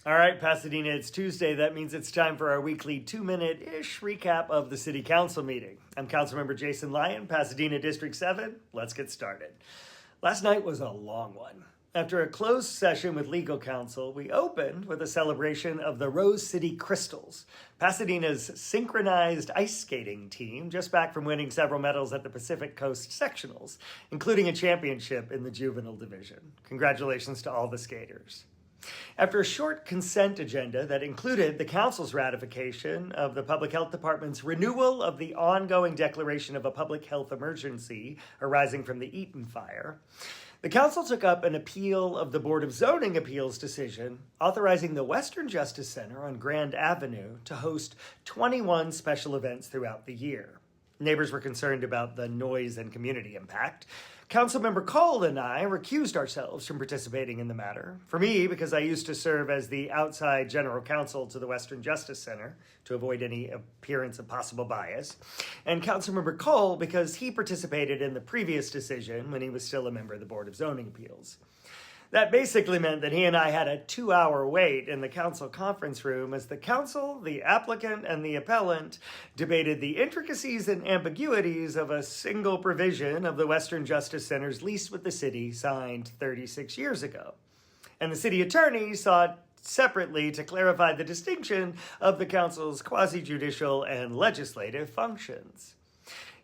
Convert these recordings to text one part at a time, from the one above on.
All right, Pasadena, it's Tuesday. That means it's time for our weekly 2-minute-ish recap of the City Council meeting. I'm Councilmember Jason Lyon, Pasadena District 7. Let's get started. Last night was a long one. After a closed session with legal counsel, we opened with a celebration of the Rose City Crystals, Pasadena's synchronized ice skating team, just back from winning several medals at the Pacific Coast Sectionals, including a championship in the juvenile division. Congratulations to all the skaters. After a short consent agenda that included the Council's ratification of the Public Health Department's renewal of the ongoing declaration of a public health emergency arising from the Eaton fire, the Council took up an appeal of the Board of Zoning Appeals decision authorizing the Western Justice Center on Grand Avenue to host 21 special events throughout the year. Neighbors were concerned about the noise and community impact. Councilmember Cole and I recused ourselves from participating in the matter. For me, because I used to serve as the outside general counsel to the Western Justice Center to avoid any appearance of possible bias. And Councilmember Cole, because he participated in the previous decision when he was still a member of the Board of Zoning Appeals. That basically meant that he and I had a 2-hour wait in the council conference room as the council, the applicant, and the appellant debated the intricacies and ambiguities of a single provision of the Western Justice Center's lease with the city signed 36 years ago. And the city attorney sought separately to clarify the distinction of the council's quasi-judicial and legislative functions.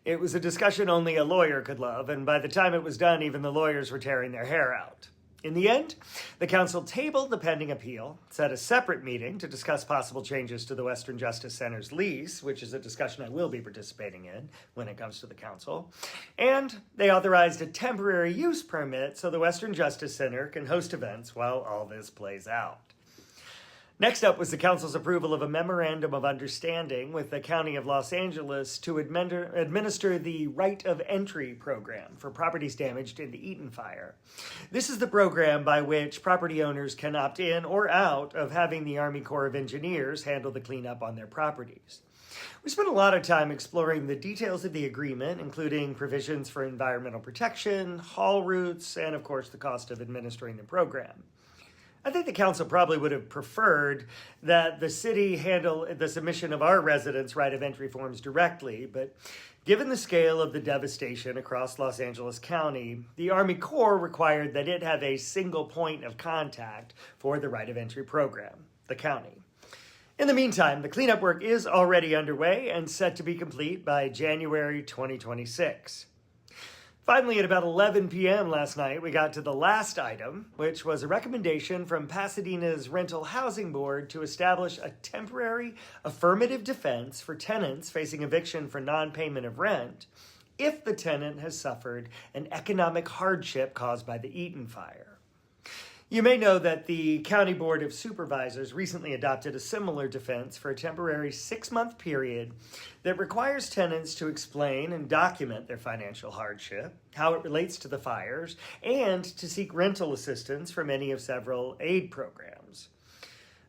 It was a discussion only a lawyer could love, and by the time it was done, even the lawyers were tearing their hair out. In the end, the council tabled the pending appeal, set a separate meeting to discuss possible changes to the Western Justice Center's lease, which is a discussion I will be participating in when it comes to the council, and they authorized a temporary use permit so the Western Justice Center can host events while all this plays out. Next up was the council's approval of a memorandum of understanding with the County of Los Angeles to administer the right of entry program for properties damaged in the Eaton fire. This is the program by which property owners can opt in or out of having the Army Corps of Engineers handle the cleanup on their properties. We spent a lot of time exploring the details of the agreement, including provisions for environmental protection, haul routes, and of course the cost of administering the program. I think the council probably would have preferred that the city handle the submission of our residents' right of entry forms directly, but given the scale of the devastation across Los Angeles County, the Army Corps required that it have a single point of contact for the right of entry program, the county. In the meantime, the cleanup work is already underway and set to be complete by January 2026. Finally, at about 11 p.m. last night, we got to the last item, which was a recommendation from Pasadena's Rental Housing Board to establish a temporary affirmative defense for tenants facing eviction for non-payment of rent if the tenant has suffered an economic hardship caused by the Eaton fire. You may know that the County Board of Supervisors recently adopted a similar defense for a temporary 6-month period that requires tenants to explain and document their financial hardship, how it relates to the fires, and to seek rental assistance from any of several aid programs.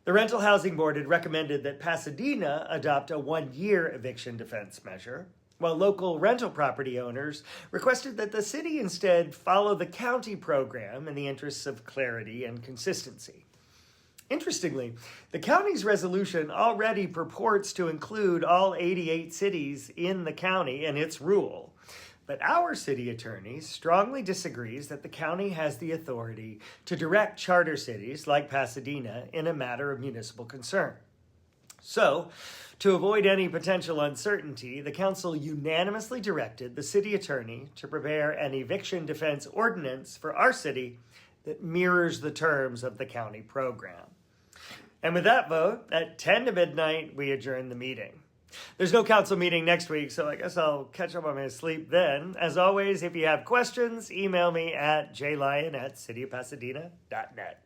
The Rental Housing Board had recommended that Pasadena adopt a 1-year eviction defense measure, while local rental property owners requested that the city instead follow the county program in the interests of clarity and consistency. Interestingly, the county's resolution already purports to include all 88 cities in the county and its rule. But our city attorney strongly disagrees that the county has the authority to direct charter cities like Pasadena in a matter of municipal concern. So, to avoid any potential uncertainty, the council unanimously directed the city attorney to prepare an eviction defense ordinance for our city that mirrors the terms of the county program. And with that vote, at 10 to midnight, we adjourn the meeting. There's no council meeting next week, so I guess I'll catch up on my sleep then. As always, if you have questions, email me at jlyon@cityofpasadena.net.